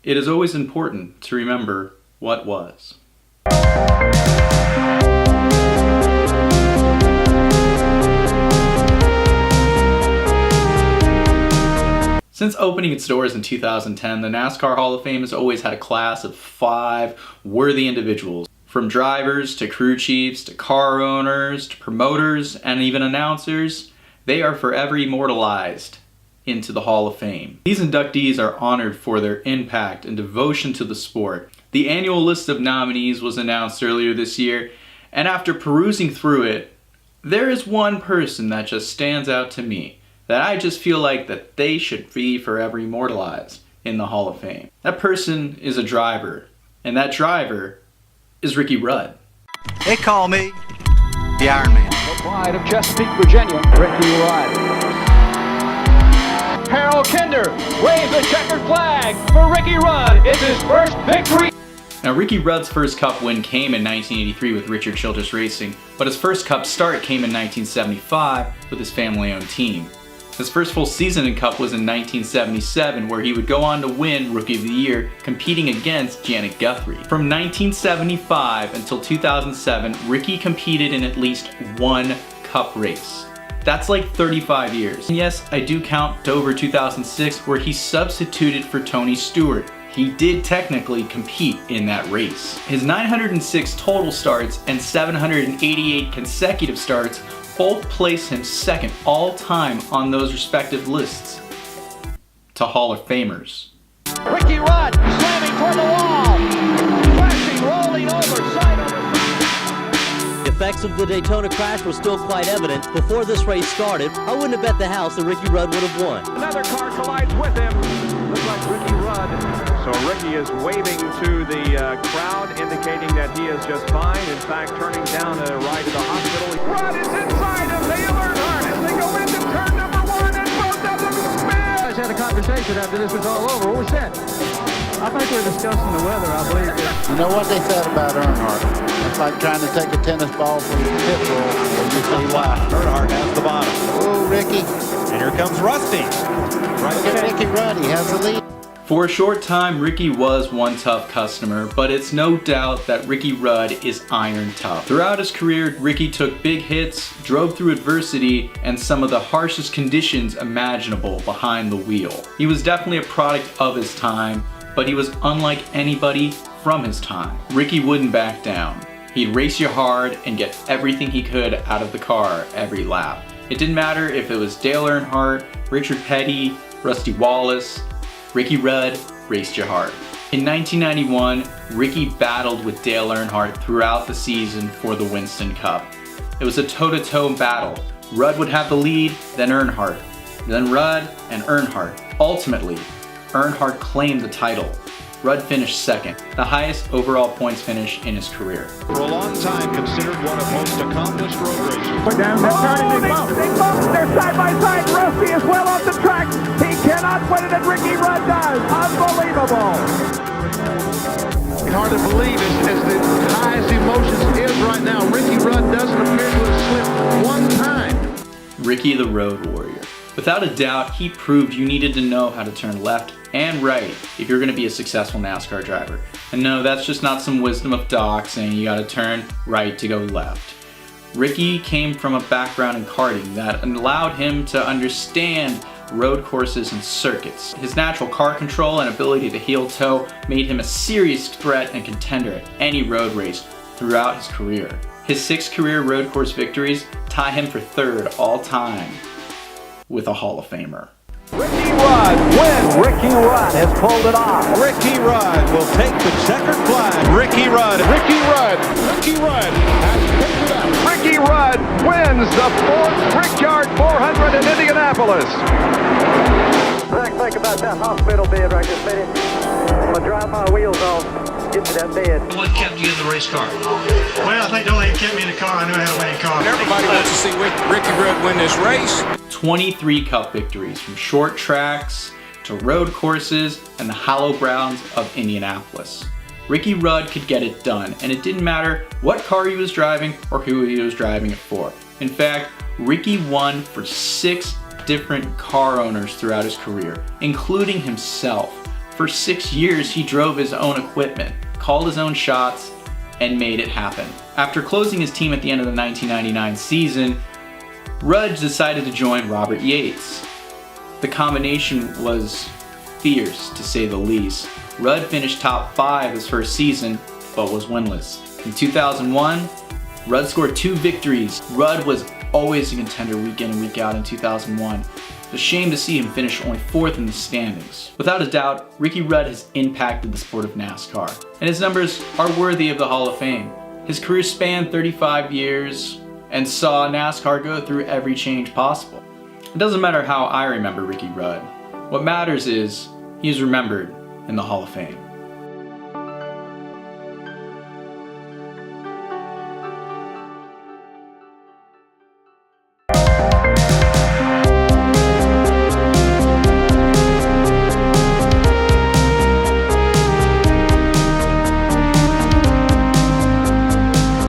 it is always important to remember what was. Since opening its doors in 2010, the NASCAR Hall of Fame has always had a class of 5 worthy individuals. From drivers to crew chiefs to car owners to promoters and even announcers, they are forever immortalized into the Hall of Fame. These inductees are honored for their impact and devotion to the sport. The annual list of nominees was announced earlier this year, and after perusing through it, there is one person that just stands out to me, that I just feel like that they should be forever immortalized in the Hall of Fame. That person is a driver, and that driver is Ricky Rudd. They call me the Iron Man. The pride of Chesapeake, Virginia, Ricky Rudd. Harold Kinder waves a checkered flag for Ricky Rudd. It's his first victory. Now, Ricky Rudd's first Cup win came in 1983 with Richard Childress Racing, but his first Cup start came in 1975 with his family-owned team. His first full season in Cup was in 1977, where he would go on to win Rookie of the Year, competing against Janet Guthrie. From 1975 until 2007, Ricky competed in at least one Cup race. That's like 35 years. And yes, I do count Dover 2006, where he substituted for Tony Stewart. He did technically compete in that race. His 906 total starts and 788 consecutive starts both place him second all time on those respective lists to Hall of Famers. Ricky Rudd slamming toward the wall, crashing, rolling over, side over. The effects of the Daytona crash were still quite evident. Before this race started, I wouldn't have bet the house that Ricky Rudd would have won. Another car collides with him. Looks like Ricky Rudd. So Ricky is waving to the crowd, indicating that he is just fine. In fact, turning down a ride to the hospital. Rudd is inside of Dale Earnhardt as they go into turn number 1, and both of them spin. I had a conversation after this was all over. What was that? I think we're discussing the weather, I believe. You know what they said about Earnhardt? It's like trying to take a tennis ball from the pit bull, and you see why. Earnhardt has the bottom. Oh, Ricky. And here comes Rusty. Look at Ricky Rudd. He has the lead. For a short time, Ricky was one tough customer, but it's no doubt that Ricky Rudd is iron tough. Throughout his career, Ricky took big hits, drove through adversity, and some of the harshest conditions imaginable behind the wheel. He was definitely a product of his time, but he was unlike anybody from his time. Ricky wouldn't back down. He'd race you hard and get everything he could out of the car every lap. It didn't matter if it was Dale Earnhardt, Richard Petty, Rusty Wallace, Ricky Rudd raced you hard. In 1991, Ricky battled with Dale Earnhardt throughout the season for the Winston Cup. It was a toe-to-toe battle. Rudd would have the lead, then Earnhardt, then Rudd and Earnhardt. Ultimately, Earnhardt claimed the title. Rudd finished second, the highest overall points finish in his career. For a long time considered one of most accomplished road racers. Put down that turn, they bump. They're side by side. Rusty is well off the track. He cannot win it, and Ricky Rudd does. Unbelievable. It's hard to believe as the highest emotions is right now. Ricky Rudd doesn't appear to have slipped one time. Ricky the Road Warrior. Without a doubt, he proved you needed to know how to turn left and right if you're going to be a successful NASCAR driver. And no, that's just not some wisdom of Doc saying you got to turn right to go left. Ricky came from a background in karting that allowed him to understand road courses and circuits. His natural car control and ability to heel toe made him a serious threat and contender at any road race throughout his career. His 6 career road course victories tie him for 3rd all time with a Hall of Famer. Ricky Rudd wins. Ricky Rudd has pulled it off. Ricky Rudd will take the checkered flag. Ricky Rudd. Ricky Rudd. Ricky Rudd has picked it up. Ricky Rudd wins the 4th Brickyard 400 in Indianapolis. Think about that hospital bed right this minute. I'm going to drive my wheels off, get to that bed. What kept you in the race car? Well, I think the only thing that kept me in the car, I knew how to win a car. Everybody wants to see Ricky Rudd win this race. 23 Cup victories from short tracks to road courses and the hollow grounds of Indianapolis. Ricky Rudd could get it done, and it didn't matter what car he was driving or who he was driving it for. In fact, Ricky won for 6 different car owners throughout his career, including himself. For 6 years, he drove his own equipment, called his own shots, and made it happen. After closing his team at the end of the 1999 season, Rudd decided to join Robert Yates. The combination was fierce, to say the least. Rudd finished top 5 his first season, but was winless. In 2001, Rudd scored 2 victories. Rudd was always a contender week in and week out in 2001. It's a shame to see him finish only 4th in the standings. Without a doubt, Ricky Rudd has impacted the sport of NASCAR, and his numbers are worthy of the Hall of Fame. His career spanned 35 years and saw NASCAR go through every change possible. It doesn't matter how I remember Ricky Rudd. What matters is he is remembered in the Hall of Fame.